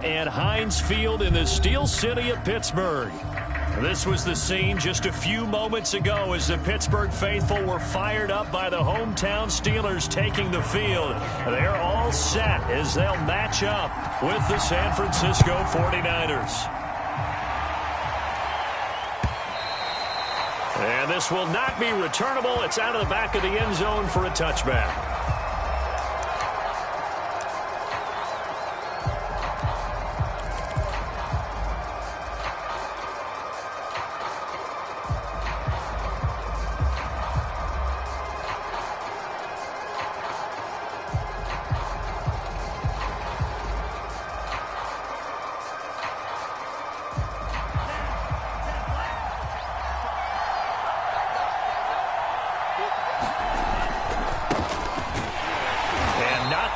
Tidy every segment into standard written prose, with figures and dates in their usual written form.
And Heinz Field in the Steel City of Pittsburgh. This was the scene just a few moments ago as the Pittsburgh faithful were fired up by the hometown Steelers taking the field. They're all set as they'll match up with the San Francisco 49ers. And this will not be returnable. It's out of the back of the end zone for a touchback.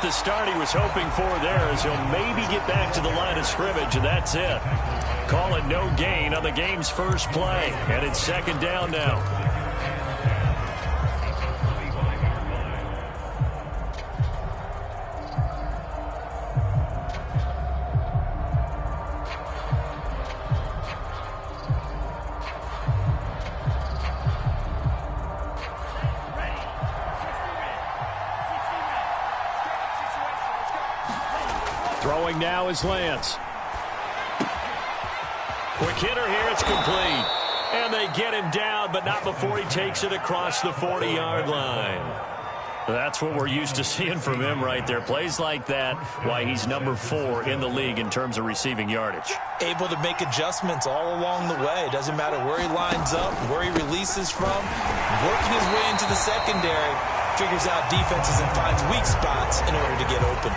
The start he was hoping for there as he'll maybe get back to the line of scrimmage, and that's it. Call it no gain on the game's first play, and it's second down now. Throwing now is Lance. Quick hitter here, it's complete. And they get him down, but not before he takes it across the 40-yard line. That's what we're used to seeing from him right there. Plays like that, why he's number 4 in the league in terms of receiving yardage. Able to make adjustments all along the way. Doesn't matter where he lines up, where he releases from. Working his way into the secondary, figures out defenses and finds weak spots in order to get open.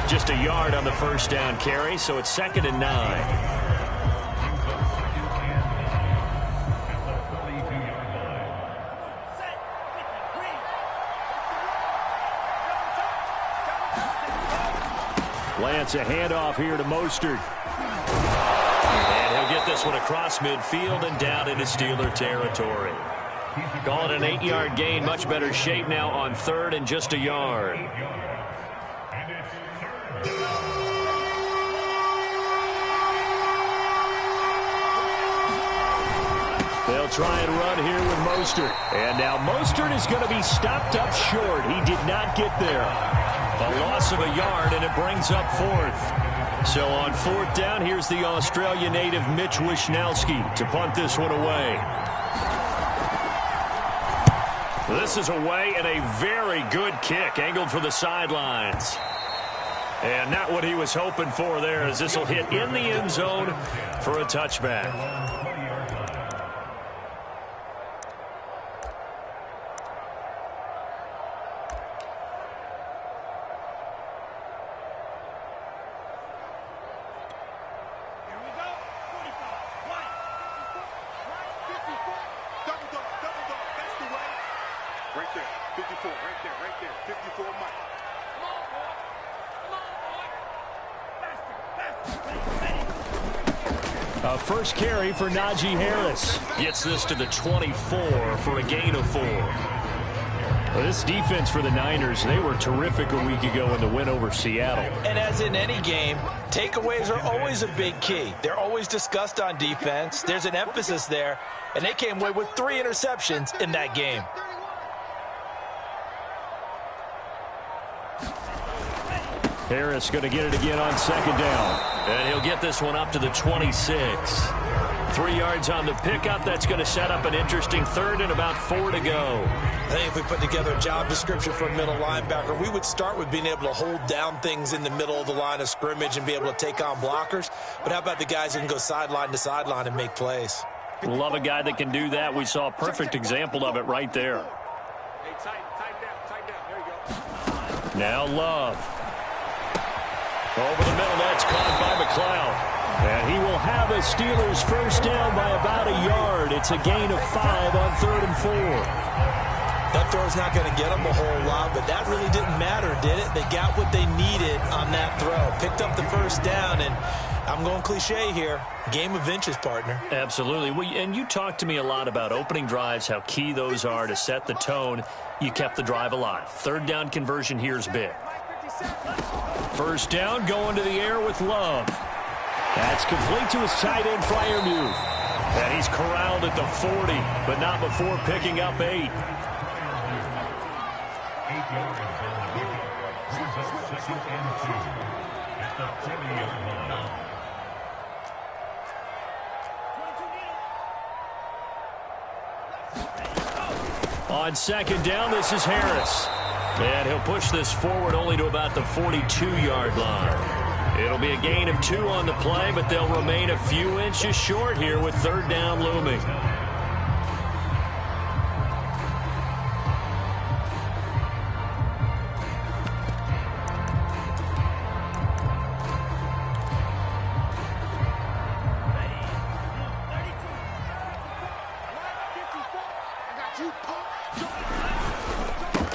Just a yard on the first down carry, so it's 2nd and 9. Lance, a handoff here to Mostert. And he'll get this one across midfield and down into Steeler territory. Call it an 8-yard gain. Much better shape now on 3rd and just a yard. They'll try and run here with Mostert. And now Mostert is going to be stopped up short. He did not get there. A loss of a yard, and it brings up 4th. So on 4th down, here's the Australia native Mitch Wishnowsky to punt this one away. This is away, and a very good kick angled for the sidelines. And not what he was hoping for there, as this will hit in the end zone for a touchback. First carry for Najee Harris. Gets this to the 24 for a gain of 4. Well, this defense for the Niners, they were terrific a week ago in the win over Seattle. And as in any game, takeaways are always a big key. They're always discussed on defense. There's an emphasis there, and they came away with 3 interceptions in that game. Harris going to get it again on 2nd down. And he'll get this one up to the 26. 3 yards on the pickup. That's going to set up an interesting 3rd and about 4 to go. I think if we put together a job description for a middle linebacker, we would start with being able to hold down things in the middle of the line of scrimmage and be able to take on blockers. But how about the guys who can go sideline to sideline and make plays? Love a guy that can do that. We saw a perfect example of it right there. Hey, tight down. There you go. Now Love. Over the middle, that's caught by McLeod. And he will have a Steelers first down by about a yard. It's a gain of 5 on 3rd and 4. That throw's not going to get them a whole lot, but that really didn't matter, did it? They got what they needed on that throw. Picked up the first down, and I'm going cliche here. Game of inches, partner. Absolutely. And you talked to me a lot about opening drives, how key those are to set the tone. You kept the drive alive. 3rd down conversion here is big. First down, going to the air with Love. That's complete to his tight end, Freiermuth. And he's corralled at the 40, but not before picking up 8. On second down, this is Harris. And he'll push this forward only to about the 42-yard line. It'll be a gain of 2 on the play, but they'll remain a few inches short here with third down looming.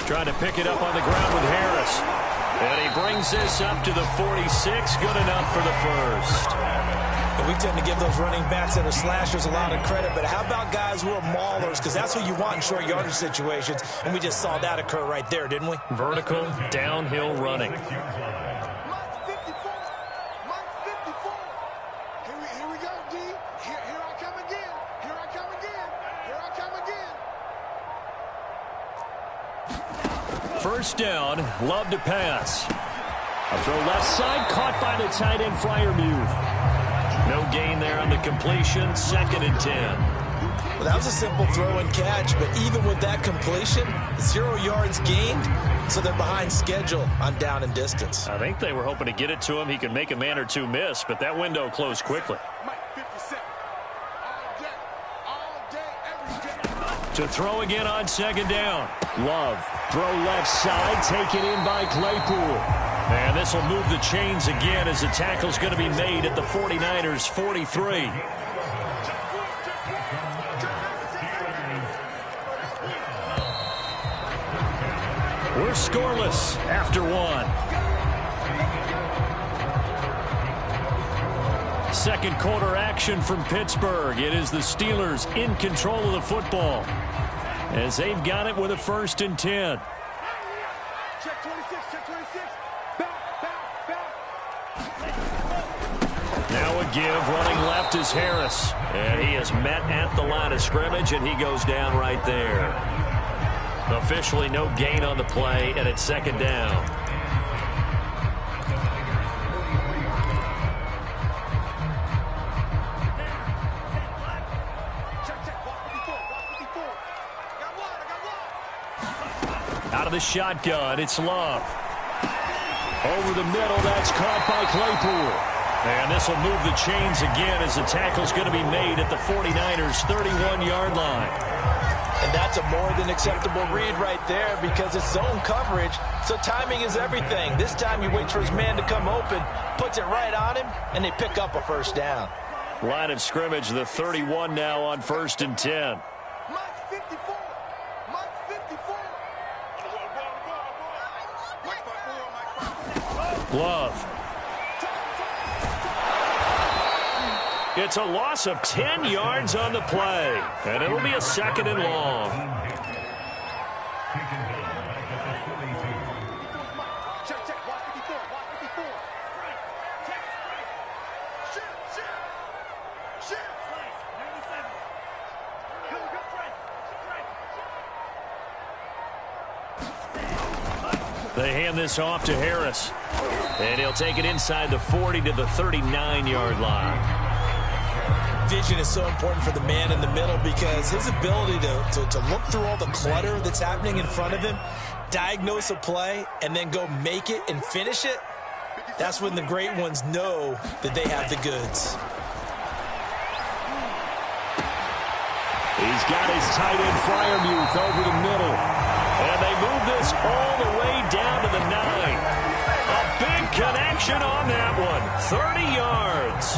Trying to pick it up on the ground with Harris. And he brings this up to the 46. Good enough for the first. And we tend to give those running backs that are slashers a lot of credit, but how about guys who are maulers? Because that's what you want in short yardage situations, and we just saw that occur right there, didn't we? Vertical, downhill running. First down, Love to pass. A throw left side, caught by the tight end, Freiermuth. No gain there on the completion, 2nd and 10. Well, that was a simple throw and catch, but even with that completion, 0 yards gained, so they're behind schedule on down and distance. I think they were hoping to get it to him. He could make a man or two miss, but that window closed quickly. To throw again on second down. Love, throw left side, taken in by Claypool. And this will move the chains again as the tackle's going to be made at the 49ers' 43. We're scoreless after 1. Second quarter action from Pittsburgh. It is the Steelers in control of the football as they've got it with a 1st and 10. Check 26, check 26. Back. Now a give, running left is Harris. And he is met at the line of scrimmage, and he goes down right there. Officially no gain on the play, and it's 2nd down. Out of the shotgun, it's Love. Over the middle, that's caught by Claypool. And this will move the chains again as the tackle's going to be made at the 49ers' 31-yard line. And that's a more than acceptable read right there because it's zone coverage, so timing is everything. This time he waits for his man to come open, puts it right on him, and they pick up a 1st down. Line of scrimmage, the 31 now on 1st and 10. Love. It's a loss of 10 yards on the play, and it'll be a 2nd and long. They hand this off to Harris. And he'll take it inside the 40 to the 39-yard line. Vision is so important for the man in the middle because his ability to look through all the clutter that's happening in front of him, diagnose a play, and then go make it and finish it, that's when the great ones know that they have the goods. He's got his tight end Freiermuth over the middle. And they move this all the way down to the 9. A big connection on that one. 30 yards.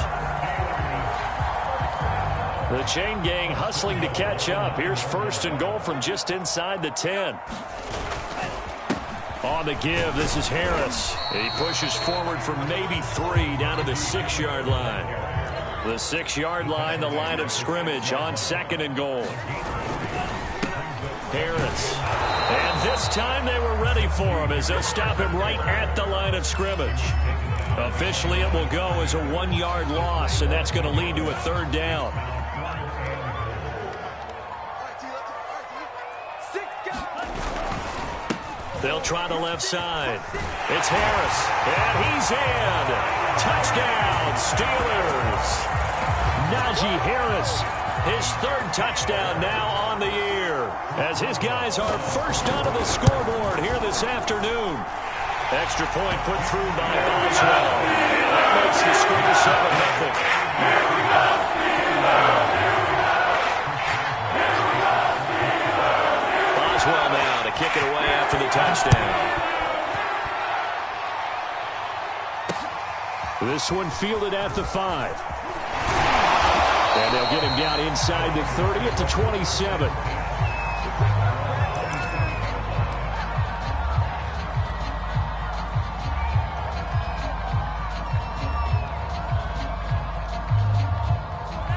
The chain gang hustling to catch up. Here's 1st and goal from just inside the 10. On the give, this is Harris. He pushes forward for maybe 3 down to the 6-yard line. The 6-yard line, the line of scrimmage on 2nd and goal. Harris. And this time they were ready for him as they'll stop him right at the line of scrimmage. Officially, it will go as a 1-yard loss, and that's going to lead to a third down. They'll try the left side. It's Harris, and he's in. Touchdown, Steelers. Najee Harris, his third touchdown now on the year, as his guys are first onto the scoreboard here this afternoon. Extra point put through by Boswell. That makes the score 7-0. Boswell now to kick it away after the touchdown. This one fielded at the 5. And they'll get him down inside the 30 at the 27.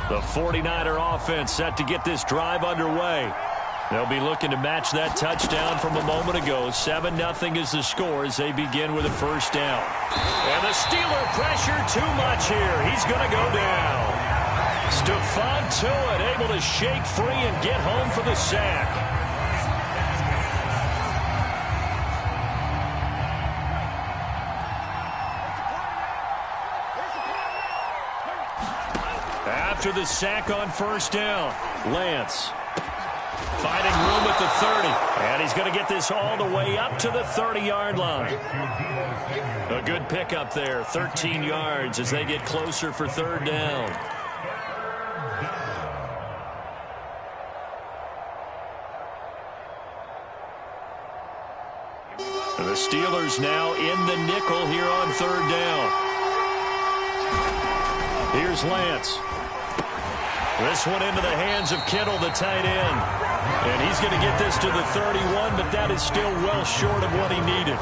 The 49er offense set to get this drive underway. They'll be looking to match that touchdown from a moment ago. 7-0 is the score as they begin with a first down. And the Steeler pressure too much here. He's going to go down. Stephon Tuitt able to shake free and get home for the sack. After the sack on first down, Lance finding room at the 30. And he's going to get this all the way up to the 30-yard line. A good pickup there, 13 yards as they get closer for third down. The Steelers now in the nickel here on third down. Here's Lance. This one into the hands of Kittle, the tight end. And he's going to get this to the 31, but that is still well short of what he needed.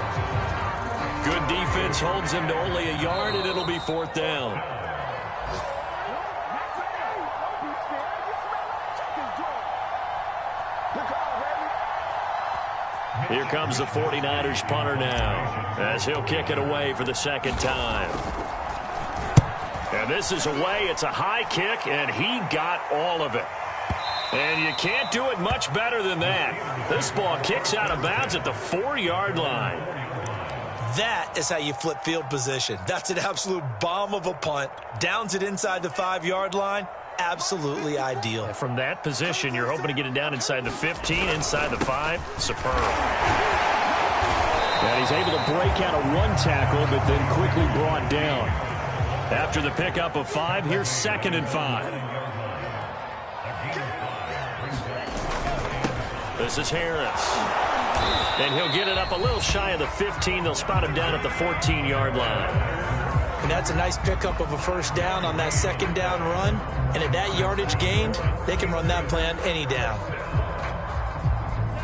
Good defense holds him to only a yard, and it'll be fourth down. Here comes the 49ers punter now, as he'll kick it away for the second time. And this is away. It's a high kick, and he got all of it. And you can't do it much better than that. This ball kicks out of bounds at the 4-yard line. That is how you flip field position. That's an absolute bomb of a punt. Downs it inside the 5-yard line. Absolutely ideal. From that position, you're hoping to get it down inside the 15, inside the 5. Superb. And he's able to break out of one tackle, but then quickly brought down. After the pickup of 5, here's 2nd and 5. This is Harris. And he'll get it up a little shy of the 15. They'll spot him down at the 14-yard line. And that's a nice pickup of a first down on that second down run. And at that yardage gained, they can run that plan any down.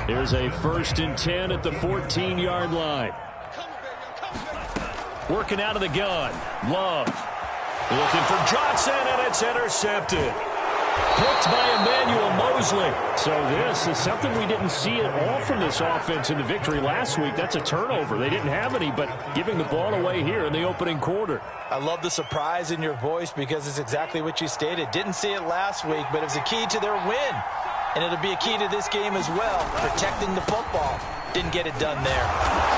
Here's a 1st and 10 at the 14-yard line. Working out of the gun. Love. Looking for Johnson, and it's intercepted. Picked by Emmanuel Mosley. So this is something we didn't see at all from this offense in the victory last week. That's a turnover. They didn't have any, but giving the ball away here in the opening quarter. I love the surprise in your voice because it's exactly what you stated. Didn't see it last week, but it was a key to their win. And it'll be a key to this game as well, protecting the football. Didn't get it done there.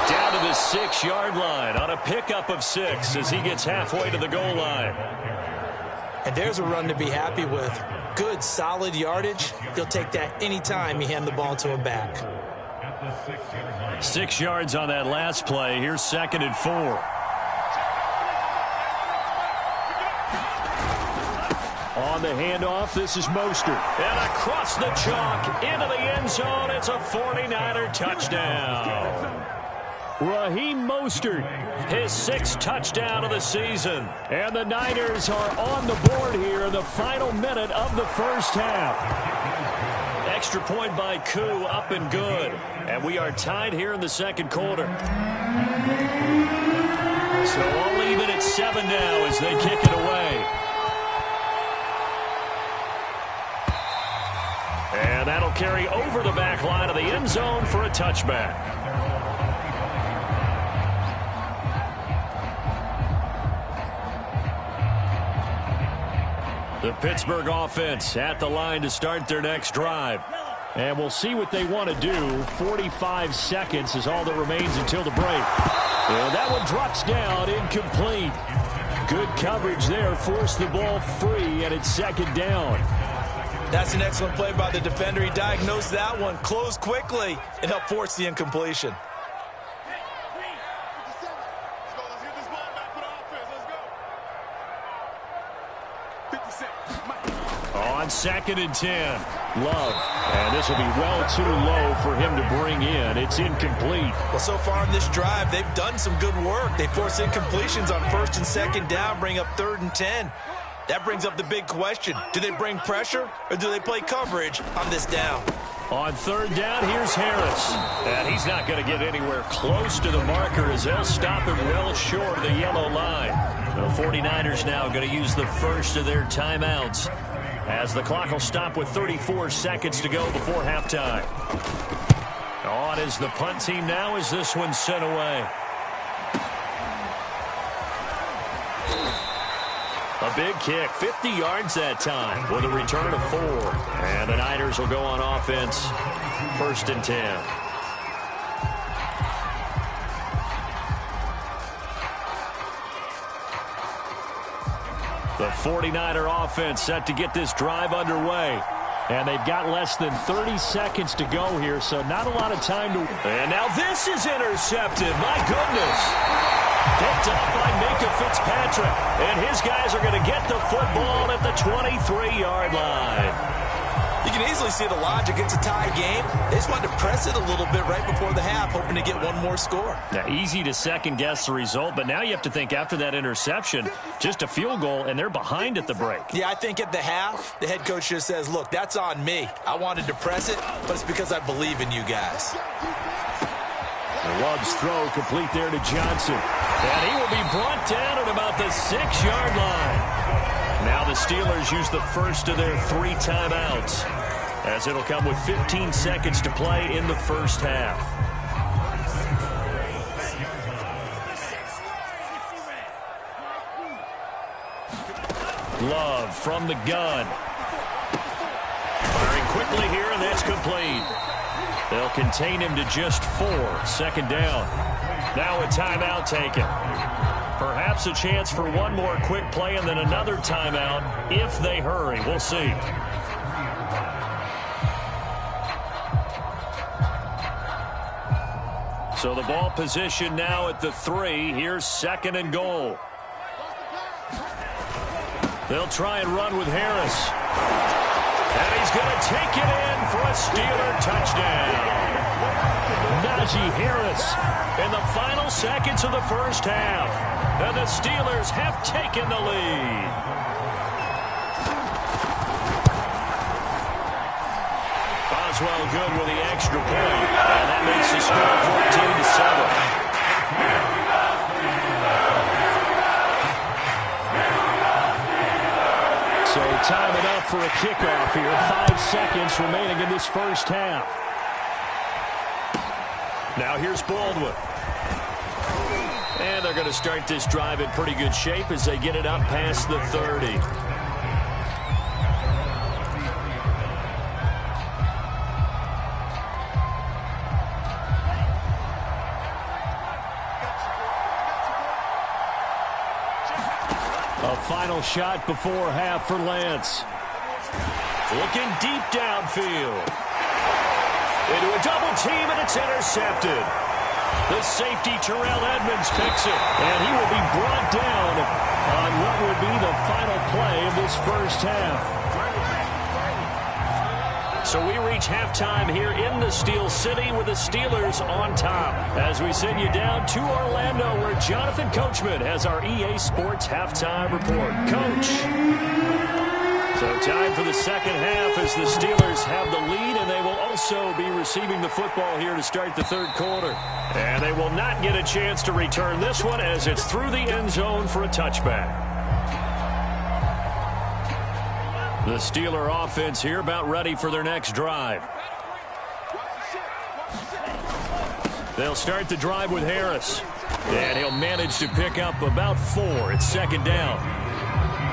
Down to the 6-yard line on a pickup of 6 as he gets halfway to the goal line. And there's a run to be happy with. Good, solid yardage. He'll take that anytime you hand the ball to him back. 6 yards on that last play. Here's 2nd and 4. On the handoff, this is Mostert. And across the chalk, into the end zone, it's a 49er touchdown. Raheem Mostert, his 6th touchdown of the season. And the Niners are on the board here in the final minute of the first half. Extra point by Koo, up and good. And we are tied here in the second quarter. So I'll leave it at 7 now as they kick it away. And that'll carry over the back line of the for a touchback. The Pittsburgh offense at the line to start their next drive. And we'll see what they want to do. 45 seconds is all that remains until the break. And that one drops down, incomplete. Good coverage there, forced the ball free, and it's second down. That's an excellent play by the defender. He diagnosed that one, closed quickly, and helped force the incompletion. On 2nd and 10, Love. And this will be well too low for him to bring in. It's incomplete. Well, so far in this drive, they've done some good work. They force incompletions on 1st and 2nd down, bring up 3rd and 10. That brings up the big question. Do they bring pressure or do they play coverage on this down? On 3rd down, here's Harris. And he's not going to get anywhere close to the marker as they'll stop him well short of the yellow line. The 49ers now going to use the first of their timeouts, as the clock will stop with 34 seconds to go before halftime. On is the punt team now as this one's sent away. A big kick, 50 yards that time with a return of 4. And the Niners will go on offense, 1st and 10. The 49er offense set to get this drive underway. And they've got less than 30 seconds to go here, so not a lot of time to... And now this is intercepted. My goodness. Picked up by Minka Fitzpatrick. And his guys are going to get the football at the 23-yard line. You can easily see the logic. It's a tie game. They just wanted to press it a little bit right before the half, hoping to get one more score. Now, easy to second-guess the result, but now you have to think after that interception, just a field goal, and they're behind at the break. Yeah, I think at the half, the head coach just says, look, that's on me. I wanted to press it, but it's because I believe in you guys. Love's throw complete there to Johnson. And he will be brought down at about the 6-yard line. Now the Steelers use the first of their 3 timeouts, as it'll come with 15 seconds to play in the first half. Love from the gun. Firing quickly here, and that's complete. They'll contain him to just 4. 2nd down. Now a timeout taken. Perhaps a chance for one more quick play and then another timeout if they hurry. We'll see. So the ball position now at the 3. Here's 2nd and goal. They'll try and run with Harris. And he's going to take it in for a Steeler touchdown. Najee Harris in the final seconds of the first half. And the Steelers have taken the lead. Boswell good with the extra point. And that makes the score 14-7. So time enough for a kickoff here. 5 seconds remaining in this first half. Now here's Baldwin. And they're going to start this drive in pretty good shape as they get it up past the 30. A final shot before half for Lance. Looking deep downfield. Into a double team, and it's intercepted. The safety, Terrell Edmonds, picks it. And he will be brought down on what will be the final play of this first half. So we reach halftime here in the Steel City with the Steelers on top, as we send you down to Orlando, where Jonathan Coachman has our EA Sports halftime report. Coach. So time for the second half as the Steelers have the lead, and they will also be receiving the football here to start the third quarter. And they will not get a chance to return this one as it's through the end zone for a touchback. The Steeler offense here about ready for their next drive. They'll start the drive with Harris. And he'll manage to pick up about 4. It's second down.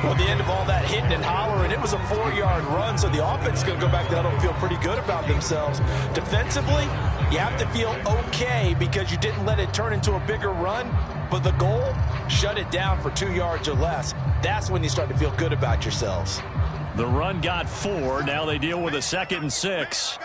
Well, at the end of all that hitting and hollering, it was a 4-yard run, so the offense is going to go back down and feel pretty good about themselves. Defensively, you have to feel okay because you didn't let it turn into a bigger run, but the goal, shut it down for 2 yards or less. That's when you start to feel good about yourselves. The run got 4. Now they deal with a 2nd and 6.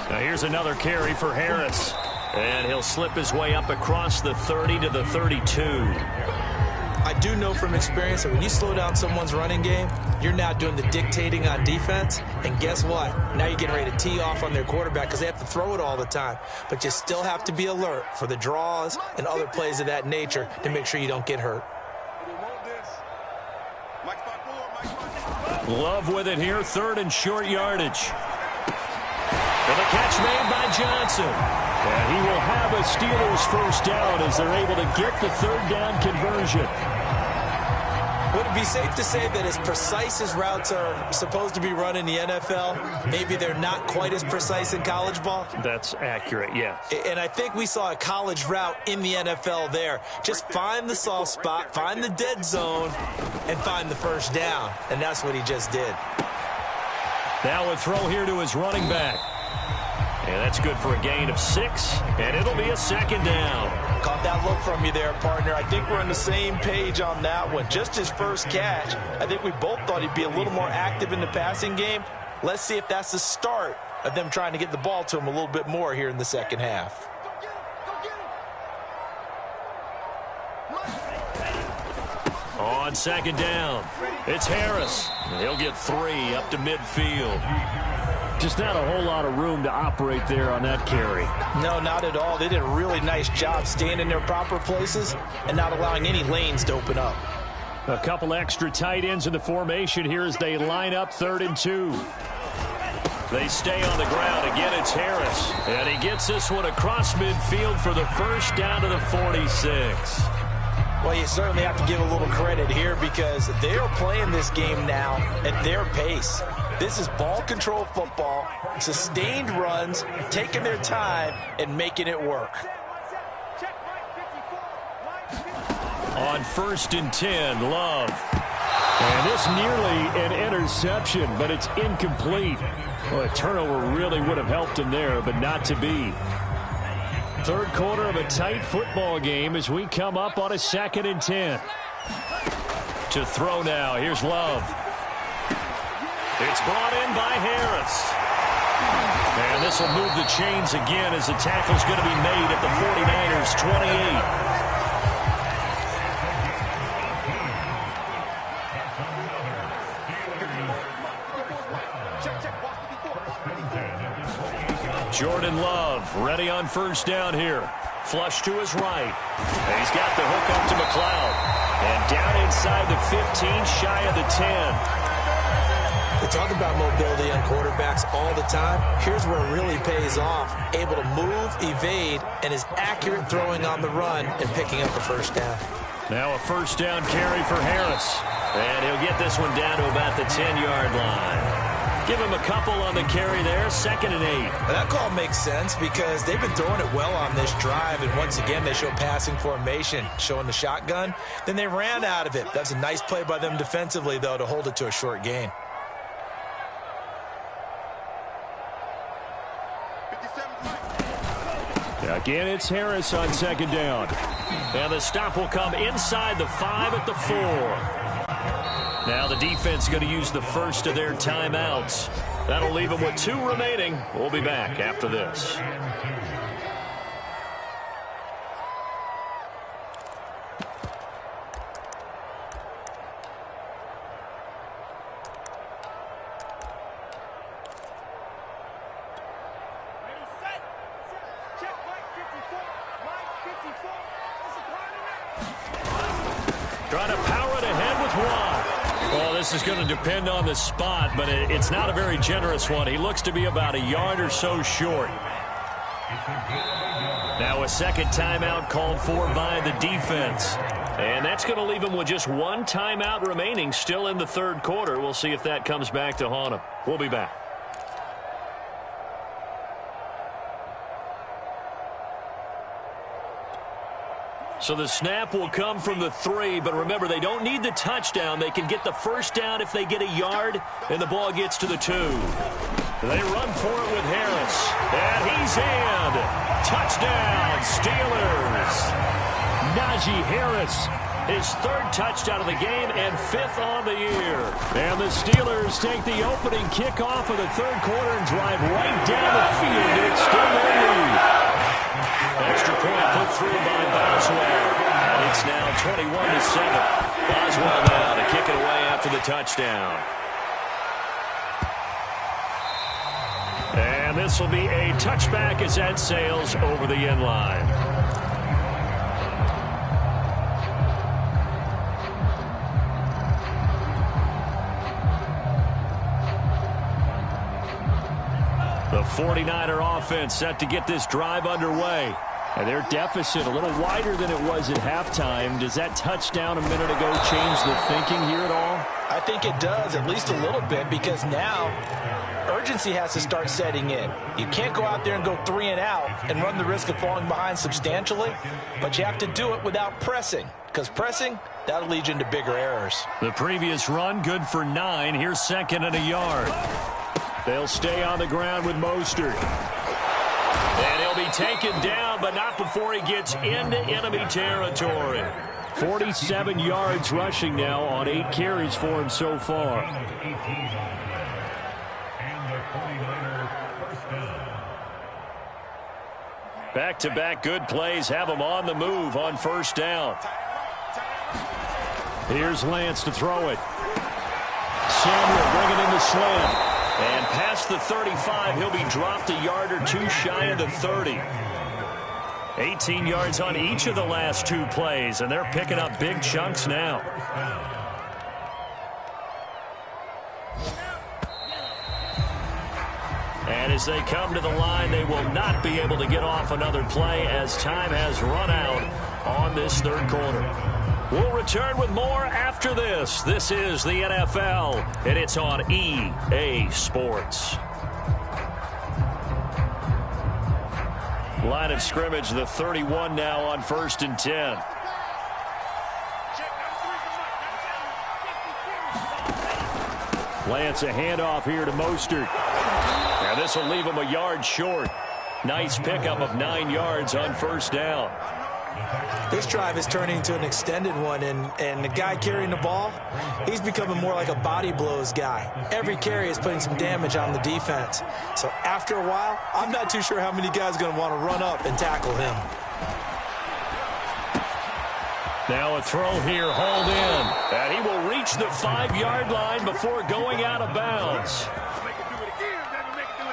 Now here's another carry for Harris. And he'll slip his way up across the 30 to the 32. I do know from experience that when you slow down someone's running game, you're now doing the dictating on defense. And guess what? Now you're getting ready to tee off on their quarterback because they have to throw it all the time. But you still have to be alert for the draws and other plays of that nature to make sure you don't get hurt. Love with it here, 3rd and short yardage. And the catch made by Johnson. And he will have a Steelers first down as they're able to get the 3rd down conversion. Would it be safe to say that as precise as routes are supposed to be run in the NFL, maybe they're not quite as precise in college ball? That's accurate, yeah. And I think we saw a college route in the NFL there. Just find the soft spot, find the dead zone, and find the first down. And that's what he just did. Now a throw here to his running back. And that's good for a gain of 6, and it'll be a 2nd down. Caught that look from you there, partner. I think we're on the same page on that one. Just his first catch. I think we both thought he'd be a little more active in the passing game. Let's see if that's the start of them trying to get the ball to him a little bit more here in the second half. On 2nd down, it's Harris. He'll get 3 up to midfield. Just not a whole lot of room to operate there on that carry. No, not at all. They did a really nice job staying in their proper places and not allowing any lanes to open up. A couple extra tight ends in the formation here as they line up 3rd and 2. They stay on the ground. Again, it's Harris. And he gets this one across midfield for the first down to the 46. Well, you certainly have to give a little credit here because they are playing this game now at their pace. This is ball control football, sustained runs, taking their time, and making it work. On 1st and 10, Love. And this nearly an interception, but it's incomplete. Well, a turnover really would have helped him there, but not to be. 3rd quarter of a tight football game as we come up on a 2nd and 10. To throw now, here's Love. It's brought in by Harris. And this will move the chains again as the tackle's going to be made at the 49ers' 28. Jordan Love ready on 1st down here. Flush to his right. And he's got the hook up to McLeod. And down inside the 15, shy of the 10. We talk about mobility on quarterbacks all the time. Here's where it really pays off. Able to move, evade, and is accurate throwing on the run and picking up a first down. Now a first down carry for Harris. And he'll get this one down to about the 10-yard line. Give him a couple on the carry there, 2nd and 8. Now that call makes sense because they've been throwing it well on this drive, and once again they show passing formation, showing the shotgun. Then they ran out of it. That's a nice play by them defensively, though, to hold it to a short gain. Again, it's Harris on 2nd down. And the stop will come inside the 5 at the 4. Now the defense going to use the first of their timeouts. That'll leave them with 2 remaining. We'll be back after this. Trying to power it ahead with one. Well, this is going to depend on the spot, but it's not a very generous one. He looks to be about a yard or so short. Now a 2nd timeout called for by the defense. And that's going to leave him with just 1 timeout remaining still in the 3rd quarter. We'll see if that comes back to haunt him. We'll be back. So the snap will come from the 3, but remember, they don't need the touchdown. They can get the first down if they get a yard, and the ball gets to the 2. They run for it with Harris, and he's in. Touchdown, Steelers. Najee Harris, his 3rd touchdown of the game and 5th on the year. And the Steelers take the opening kickoff of the 3rd quarter and drive right down the field to extend their lead. Extra point put through by Boswell. And it's now 21-7. Boswell now to kick it away after the touchdown. And this will be a touchback as that sails over the end line. The 49er offense set to get this drive underway. And their deficit a little wider than it was at halftime. Does that touchdown a minute ago change the thinking here at all? I think it does, at least a little bit, because now urgency has to start setting in. You can't go out there and go 3 and out and run the risk of falling behind substantially, but you have to do it without pressing, because pressing, that'll lead you into bigger errors. The previous run, good for 9. Here's 2nd and a yard. They'll stay on the ground with Mostert. And he'll be taken down, but not before he gets into enemy territory. 47 yards rushing now on 8 carries for him so far. Back-to-back good plays have him on the move on 1st down. Here's Lance to throw it. Samuel bringing in the slant. And past the 35, he'll be dropped a yard or 2 shy of the 30. 18 yards on each of the last 2 plays, and they're picking up big chunks now. And as they come to the line, they will not be able to get off another play as time has run out on this 3rd quarter. We'll return with more after this. This is the NFL, and it's on EA Sports. Line of scrimmage, the 31 now on 1st and 10. Lance a handoff here to Mostert. And this will leave him a yard short. Nice pickup of 9 yards on 1st down. This drive is turning into an extended one, and the guy carrying the ball, he's becoming more like a body blows guy. Every carry is putting some damage on the defense. So after a while, I'm not too sure how many guys are going to want to run up and tackle him. Now a throw here, hauled in. And he will reach the 5-yard line before going out of bounds.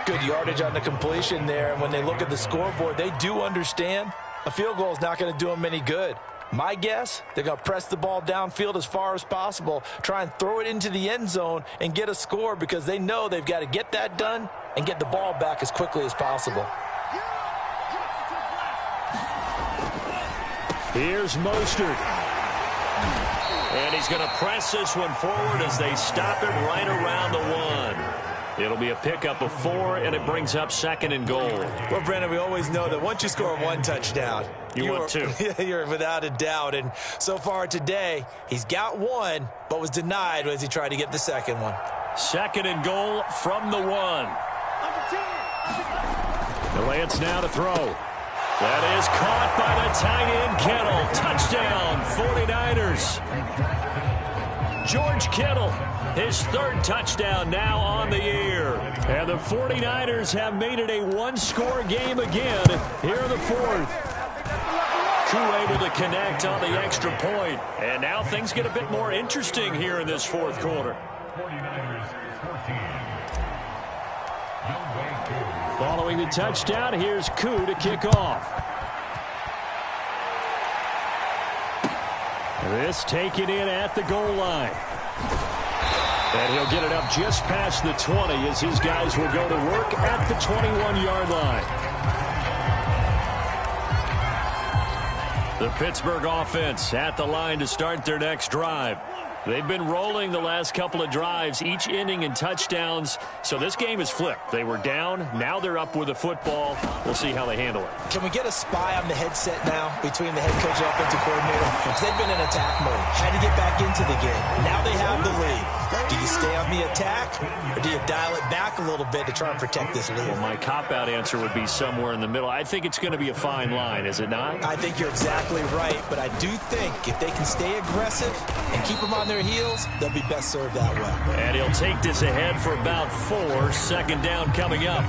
Good yardage on the completion there. And when they look at the scoreboard, they do understand a field goal is not going to do them any good. My guess, they're going to press the ball downfield as far as possible, try and throw it into the end zone and get a score because they know they've got to get that done and get the ball back as quickly as possible. Here's Mostert. And he's going to press this one forward as they stop him right around the 1. It'll be a pickup of 4, and it brings up 2nd and goal. Well, Brandon, we always know that once you score 1 touchdown, you want 2. You're without a doubt. And so far today, he's got 1, but was denied as he tried to get the 2nd one. 2nd and goal from the 1. The Lance now to throw. That is caught by the tight end, Kittle. Touchdown, 49ers. George Kittle, his 3rd touchdown now on the year. And the 49ers have made it a 1-score game again here in the 4th. Koo able to connect on the extra point. And now things get a bit more interesting here in this 4th quarter. Following the touchdown, here's Koo to kick off. This taken in at the goal line. And he'll get it up just past the 20 as his guys will go to work at the 21-yard line. The Pittsburgh offense at the line to start their next drive. They've been rolling the last couple of drives, each inning in touchdowns. So this game is flipped. They were down. Now they're up with the football. We'll see how they handle it. Can we get a spy on the headset now between the head coach and offensive coordinator? Because they've been in attack mode. Had to get back into the game. Now they have the lead. Do you stay on the attack, or do you dial it back a little bit to try and protect this lead? Well, my cop-out answer would be somewhere in the middle. I think it's going to be a fine line, is it not? I think you're exactly right, but I do think if they can stay aggressive and keep them on their heels, they'll be best served that way. And he'll take this ahead for about 4. Second down coming up.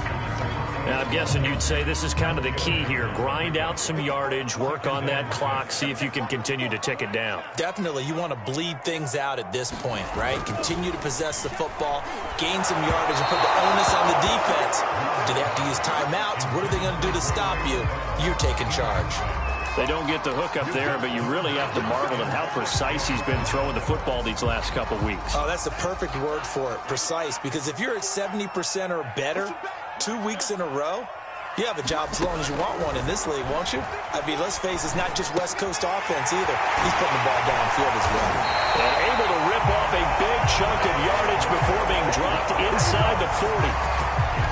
Now, I'm guessing you'd say this is kind of the key here. Grind out some yardage, work on that clock, see if you can continue to tick it down. Definitely. You want to bleed things out at this point, right? Continue to possess the football, gain some yardage, and put the onus on the defense. Do they have to use timeouts? What are they going to do to stop you? You're taking charge. They don't get the hook up there, but you really have to marvel at how precise he's been throwing the football these last couple weeks. Oh, that's the perfect word for it, precise. Because if you're at 70% or better 2 weeks in a row, you have a job as long as you want one in this league, won't you? I mean, let's face it, it's not just West Coast offense either. He's putting the ball downfield as well. And able to rip off a big chunk of yardage before being dropped inside the 40.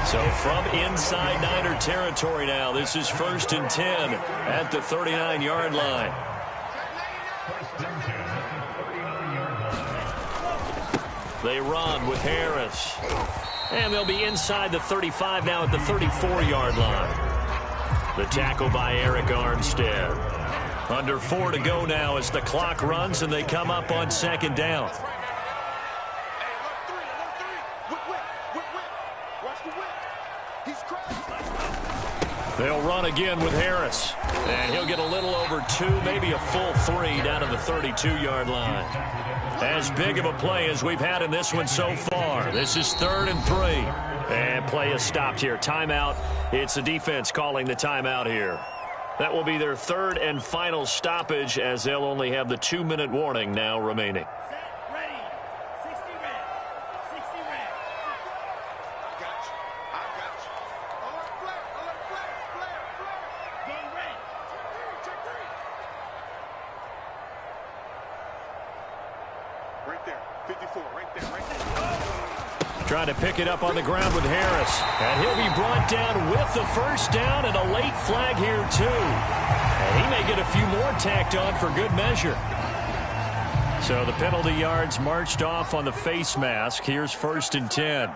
So from inside Niner territory now, this is 1st and 10 at the 39-yard line. They run with Harris. And they'll be inside the 35 now at the 34-yard line. The tackle by Eric Armstead. Under 4 to go now as the clock runs and they come up on 2nd down. They'll run again with Harris. And he'll get a little over 2, maybe a full 3 down to the 32-yard line. As big of a play as we've had in this one so far. This is 3rd and 3. And play is stopped here. Timeout. It's the defense calling the timeout here. That will be their 3rd and final stoppage as they'll only have the 2-minute warning now remaining. Trying to pick it up on the ground with Harris. And he'll be brought down with the first down and a late flag here, too. And he may get a few more tacked on for good measure. So the penalty yards marched off on the face mask. Here's 1st and 10.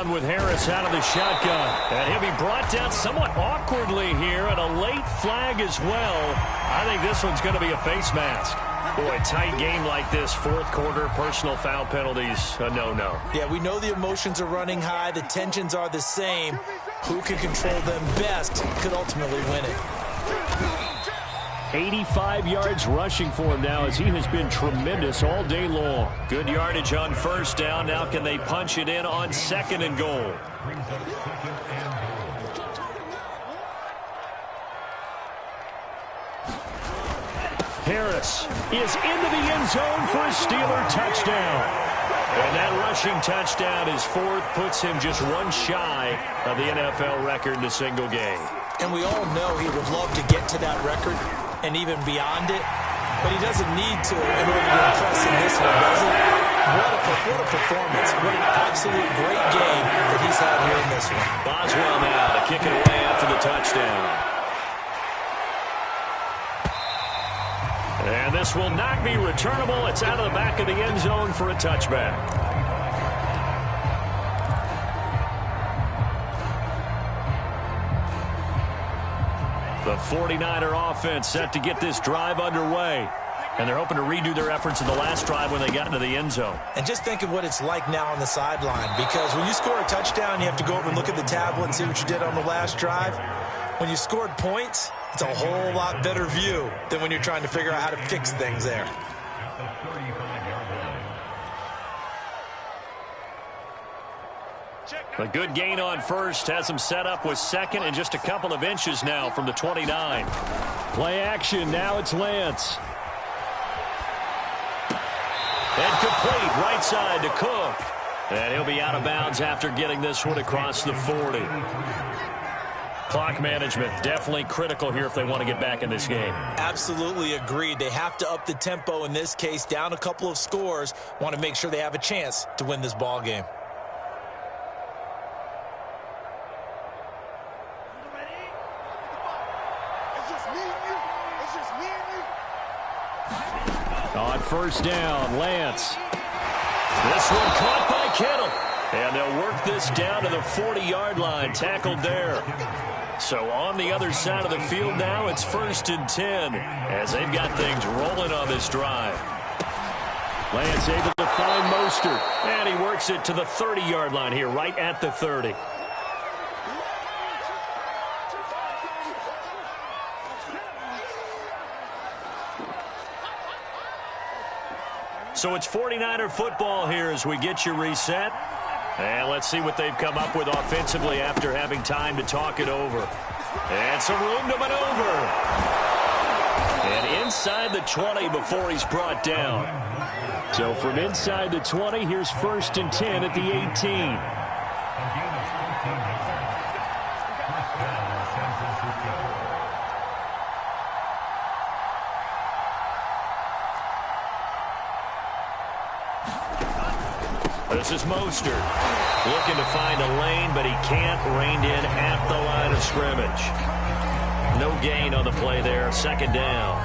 With Harris out of the shotgun. And he'll be brought down somewhat awkwardly here, and a late flag as well. I think this one's going to be a face mask. Boy, a tight game like this, 4th quarter, personal foul penalties, a no-no. Yeah, we know the emotions are running high. The tensions are the same. Who can control them best could ultimately win it. 85 yards rushing for him now as he has been tremendous all day long. Good yardage on 1st down. Now can they punch it in on 2nd and goal? Harris is into the end zone for a Steeler touchdown. And that rushing touchdown is 4th, puts him just 1 shy of the NFL record in a single game. And we all know he would love to get to that record and even beyond it, but he doesn't need to in order to impress in this one, does he? What a performance. What an absolute great game that he's had here in this one. Boswell now to kick it away after the touchdown. And this will not be returnable. It's out of the back of the end zone for a touchback. The 49er offense set to get this drive underway. And they're hoping to redo their efforts in the last drive when they got into the end zone. And just think of what it's like now on the sideline. Because when you score a touchdown, you have to go over and look at the tablet and see what you did on the last drive. When you scored points, it's a whole lot better view than when you're trying to figure out how to fix things there. A good gain on 1st has him set up with 2nd and just a couple of inches now from the 29. Play action. Now it's Lance. And complete right side to Cook. And he'll be out of bounds after getting this one across the 40. Clock management, definitely critical here if they want to get back in this game. Absolutely agreed. They have to up the tempo in this case, down a couple of scores. Want to make sure they have a chance to win this ball game. On first down, Lance. This one caught by Kittle. And they'll work this down to the 40-yard line, tackled there. So on the other side of the field now, it's 1st and 10 as they've got things rolling on this drive. Lance able to find Mostert, and he works it to the 30-yard line here, right at the 30. So it's 49er football here as we get you reset. And let's see what they've come up with offensively after having time to talk it over. And some room to maneuver. And inside the 20 before he's brought down. So from inside the 20, here's 1st and 10 at the 18. This is Mostert looking to find a lane, but he can't. Reined in at the line of scrimmage. No gain on the play there. 2nd down.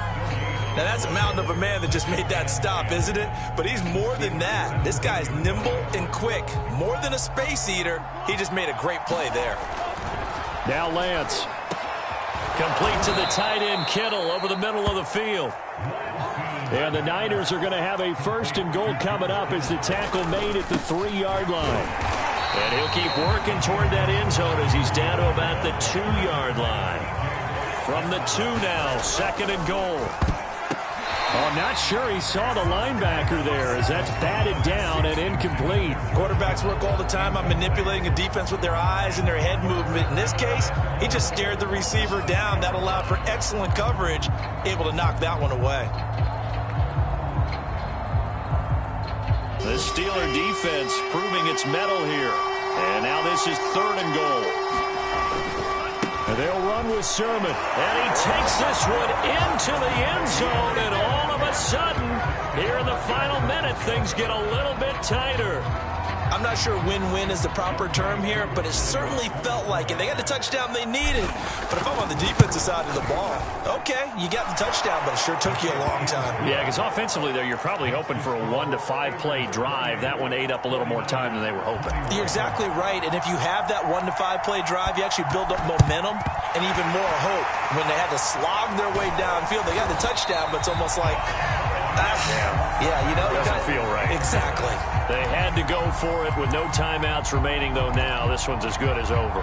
Now that's a mountain of a man that just made that stop, isn't it? But he's more than that. This guy's nimble and quick. More than a space eater. He just made a great play there. Now Lance. Complete to the tight end, Kittle, over the middle of the field. And the Niners are going to have a 1st and goal coming up as the tackle made at the 3-yard line. And he'll keep working toward that end zone as he's down to about the 2-yard line. From the 2 now, 2nd and goal. Oh, I'm not sure he saw the linebacker there as that's batted down and incomplete. Quarterbacks work all the time on manipulating a defense with their eyes and their head movement. In this case, he just stared the receiver down. That allowed for excellent coverage, able to knock that one away. The Steeler defense proving its mettle here. And now this is 3rd and goal. And they'll run with Sermon. And he takes this one into the end zone. And all of a sudden, here in the final minute, things get a little bit tighter. I'm not sure win-win is the proper term here, but it certainly felt like it. They got the touchdown they needed. But if I'm on the defensive side of the ball, okay, you got the touchdown, but it sure took you a long time. Yeah, because offensively there, you're probably hoping for a 1 to 5 play drive. That one ate up a little more time than they were hoping. You're exactly right, and if you have that 1 to 5 play drive, you actually build up momentum and even more hope. When they had to slog their way downfield, they got the touchdown, but it's almost like, yeah, you know. It doesn't feel right. Exactly. They had to go for it with no timeouts remaining, though now. This one's as good as over.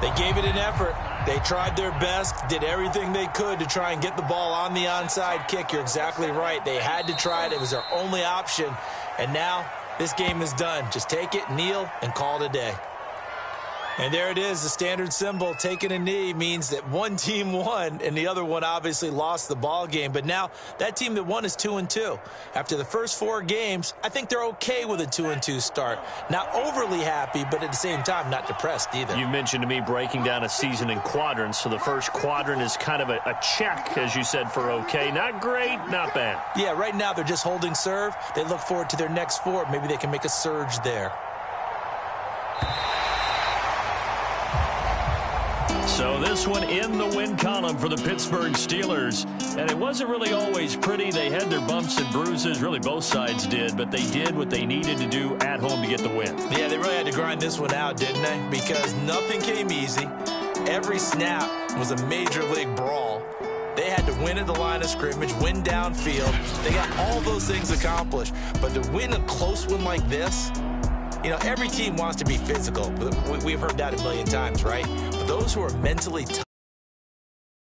They gave it an effort. They tried their best, did everything they could to try and get the ball on the onside kick. You're exactly right. They had to try it. It was their only option. And now this game is done. Just take it, kneel, and call it a day. And there it is, the standard symbol. Taking a knee means that one team won and the other one obviously lost the ball game. But now that team that won is 2-2. After the first 4 games, I think they're okay with a 2-2 start. Not overly happy, but at the same time, not depressed either. You mentioned to me breaking down a season in quadrants. So the first quadrant is kind of a check, as you said, for okay. Not great, not bad. Yeah, right now they're just holding serve. They look forward to their next 4. Maybe they can make a surge there. So this one in the win column for the Pittsburgh Steelers. And it wasn't really always pretty. They had their bumps and bruises. Really, both sides did. But they did what they needed to do at home to get the win. Yeah, they really had to grind this one out, didn't they? Because nothing came easy. Every snap was a major league brawl. They had to win at the line of scrimmage, win downfield. They got all those things accomplished. But to win a close one like this, you know, every team wants to be physical. We've heard that a million times, right? But those who are mentally tough,